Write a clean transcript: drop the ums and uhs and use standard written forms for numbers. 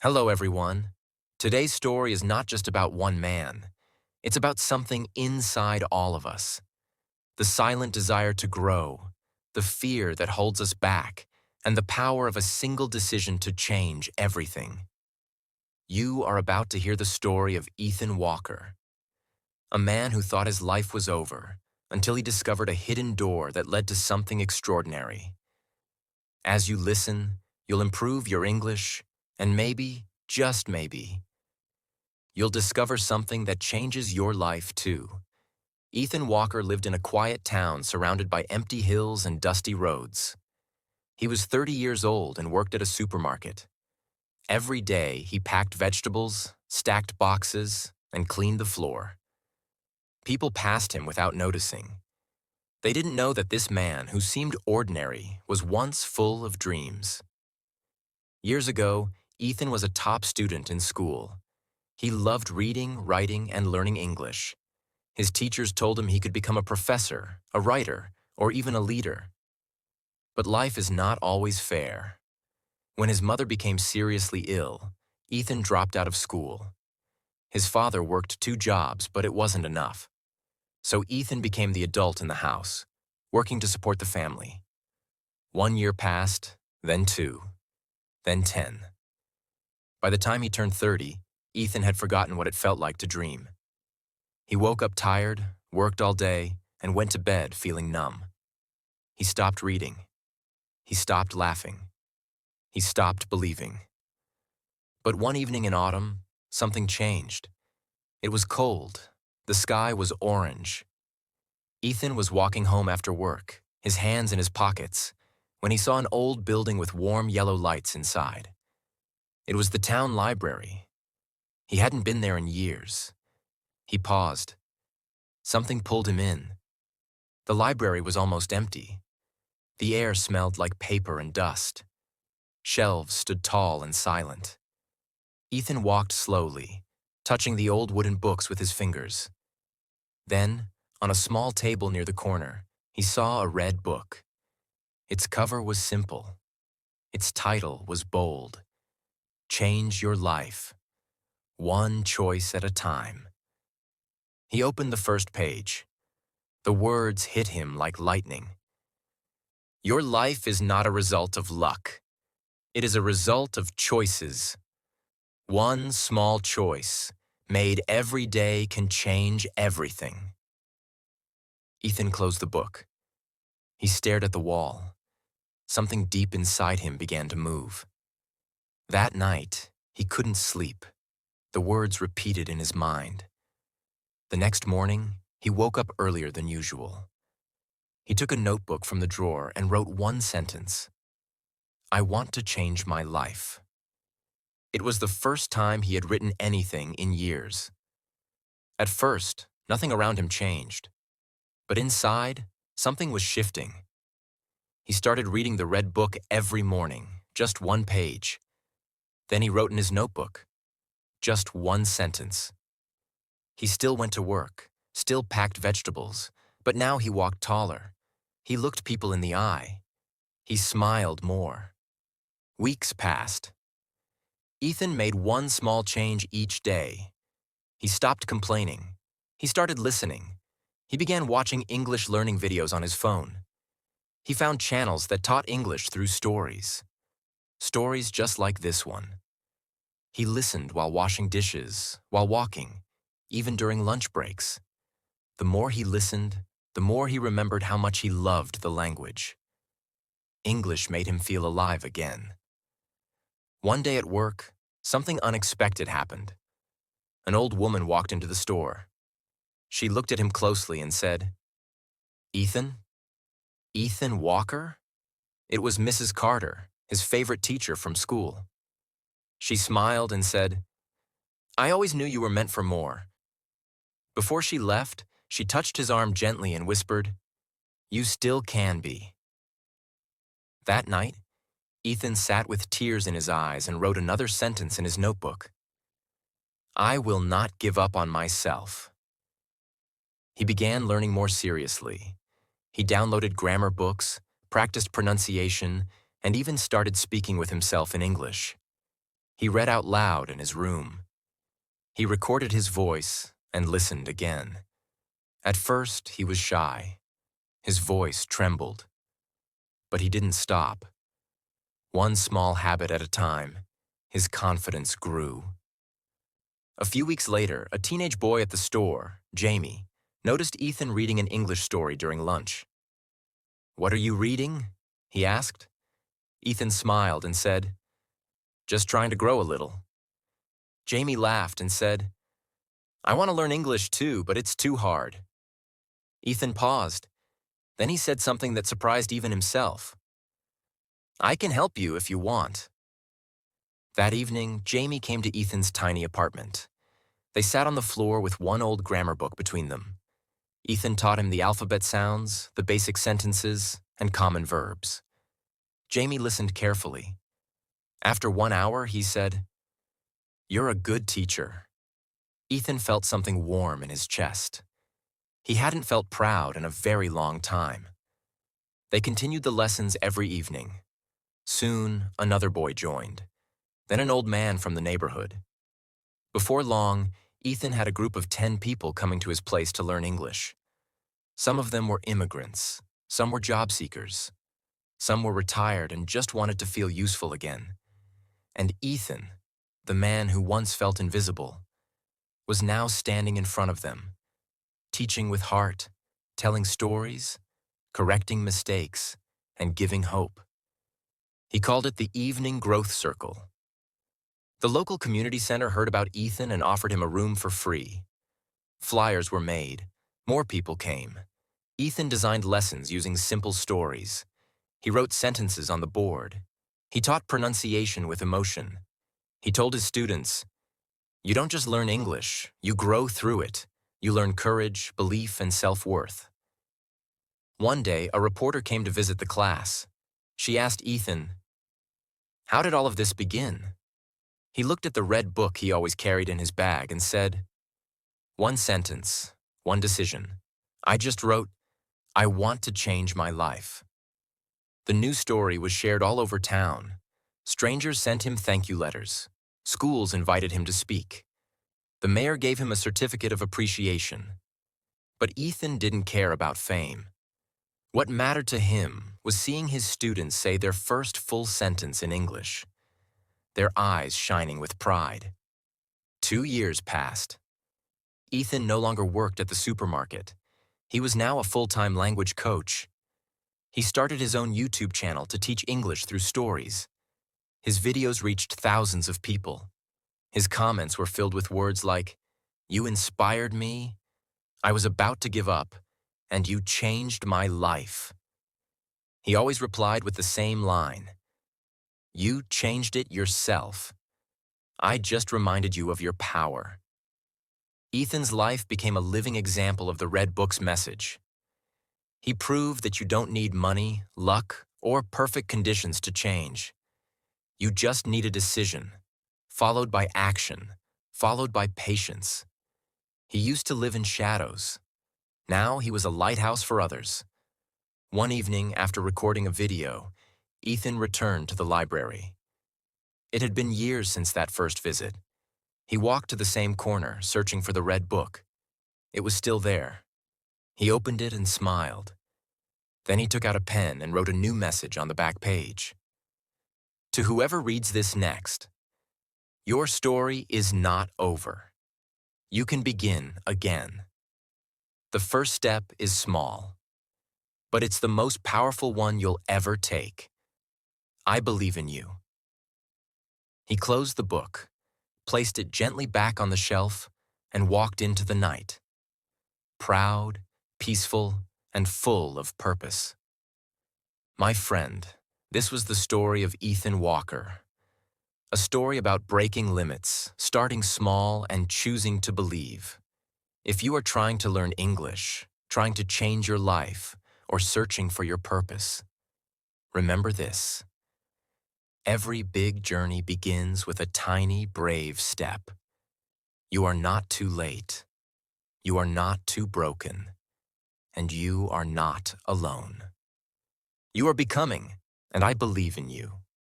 Hello, everyone. Today's story is not just about one man. It's about something inside all of us. The silent desire to grow, the fear that holds us back, and the power of a single decision to change everything. You are about to hear the story of Ethan Walker, a man who thought his life was over until he discovered a hidden door that led to something extraordinary. As you listen, you'll improve your English, and maybe, just maybe, you'll discover something that changes your life too. Ethan Walker lived in a quiet town surrounded by empty hills and dusty roads. He was 30 years old and worked at a supermarket. Every day, he packed vegetables, stacked boxes, and cleaned the floor. People passed him without noticing. They didn't know that this man, who seemed ordinary, was once full of dreams. Years ago, Ethan was a top student in school. He loved reading, writing, and learning English. His teachers told him he could become a professor, a writer, or even a leader. But life is not always fair. When his mother became seriously ill, Ethan dropped out of school. His father worked 2 jobs, but it wasn't enough. So Ethan became the adult in the house, working to support the family. 1 year passed, then 2, then 10. By the time he turned 30, Ethan had forgotten what it felt like to dream. He woke up tired, worked all day, and went to bed feeling numb. He stopped reading. He stopped laughing. He stopped believing. But one evening in autumn, something changed. It was cold. The sky was orange. Ethan was walking home after work, his hands in his pockets, when he saw an old building with warm yellow lights inside. It was the town library. He hadn't been there in years. He paused. Something pulled him in. The library was almost empty. The air smelled like paper and dust. Shelves stood tall and silent. Ethan walked slowly, touching the old wooden books with his fingers. Then, on a small table near the corner, he saw a red book. Its cover was simple. Its title was bold. Change Your Life, One Choice at a Time. He opened the first page. The words hit him like lightning. Your life is not a result of luck. It is a result of choices. One small choice, made every day, can change everything. Ethan closed the book. He stared at the wall. Something deep inside him began to move. That night, he couldn't sleep. The words repeated in his mind. The next morning, he woke up earlier than usual. He took a notebook from the drawer and wrote one sentence. I want to change my life. It was the first time he had written anything in years. At first, nothing around him changed. But inside, something was shifting. He started reading the red book every morning, just 1 page. Then he wrote in his notebook, just 1 sentence. He still went to work, still packed vegetables, but now he walked taller. He looked people in the eye. He smiled more. Weeks passed. Ethan made one small change each day. He stopped complaining. He started listening. He began watching English learning videos on his phone. He found channels that taught English through stories. Stories just like this one. He listened while washing dishes, while walking, even during lunch breaks. The more he listened, the more he remembered how much he loved the language. English made him feel alive again. One day at work, something unexpected happened. An old woman walked into the store. She looked at him closely and said, Ethan? Ethan Walker? It was Mrs. Carter, his favorite teacher from school. She smiled and said, I always knew you were meant for more. Before she left, she touched his arm gently and whispered, You still can be. That night, Ethan sat with tears in his eyes and wrote another sentence in his notebook. I will not give up on myself. He began learning more seriously. He downloaded grammar books, practiced pronunciation, and even started speaking with himself in English. He read out loud in his room. He recorded his voice and listened again. At first, he was shy. His voice trembled. But he didn't stop. One small habit at a time, his confidence grew. A few weeks later, a teenage boy at the store, Jamie, noticed Ethan reading an English story during lunch. "What are you reading?" he asked. Ethan smiled and said, "Just trying to grow a little." Jamie laughed and said, "I want to learn English too, but it's too hard." Ethan paused. Then he said something that surprised even himself. "I can help you if you want." That evening, Jamie came to Ethan's tiny apartment. They sat on the floor with one old grammar book between them. Ethan taught him the alphabet sounds, the basic sentences, and common verbs. Jamie listened carefully. After 1 hour, he said, "You're a good teacher." Ethan felt something warm in his chest. He hadn't felt proud in a very long time. They continued the lessons every evening. Soon, another boy joined, then an old man from the neighborhood. Before long, Ethan had a group of 10 people coming to his place to learn English. Some of them were immigrants, some were job seekers, some were retired and just wanted to feel useful again. And Ethan, the man who once felt invisible, was now standing in front of them, teaching with heart, telling stories, correcting mistakes, and giving hope. He called it the Evening Growth Circle. The local community center heard about Ethan and offered him a room for free. Flyers were made. More people came. Ethan designed lessons using simple stories. He wrote sentences on the board. He taught pronunciation with emotion. He told his students, "You don't just learn English, you grow through it. You learn courage, belief, and self-worth." One day, a reporter came to visit the class. She asked Ethan, "How did all of this begin?" He looked at the red book he always carried in his bag and said, "One sentence, one decision. I just wrote, 'I want to change my life.'" The news story was shared all over town. Strangers sent him thank you letters. Schools invited him to speak. The mayor gave him a certificate of appreciation. But Ethan didn't care about fame. What mattered to him was seeing his students say their first full sentence in English, their eyes shining with pride. 2 years passed. Ethan no longer worked at the supermarket. He was now a full-time language coach. He started his own YouTube channel to teach English through stories. His videos reached thousands of people. His comments were filled with words like, "You inspired me," "I was about to give up," and "You changed my life." He always replied with the same line, "You changed it yourself. I just reminded you of your power." Ethan's life became a living example of the Red Book's message. He proved that you don't need money, luck, or perfect conditions to change. You just need a decision, followed by action, followed by patience. He used to live in shadows. Now he was a lighthouse for others. One evening, after recording a video, Ethan returned to the library. It had been years since that first visit. He walked to the same corner, searching for the Red Book. It was still there. He opened it and smiled. Then he took out a pen and wrote a new message on the back page. To whoever reads this next, your story is not over. You can begin again. The first step is small, but it's the most powerful one you'll ever take. I believe in you. He closed the book, placed it gently back on the shelf, and walked into the night, proud, peaceful, and full of purpose. My friend, this was the story of Ethan Walker. A story about breaking limits, starting small, and choosing to believe. If you are trying to learn English, trying to change your life, or searching for your purpose, remember this. Every big journey begins with a tiny, brave step. You are not too late. You are not too broken. And you are not alone. You are becoming, and I believe in you.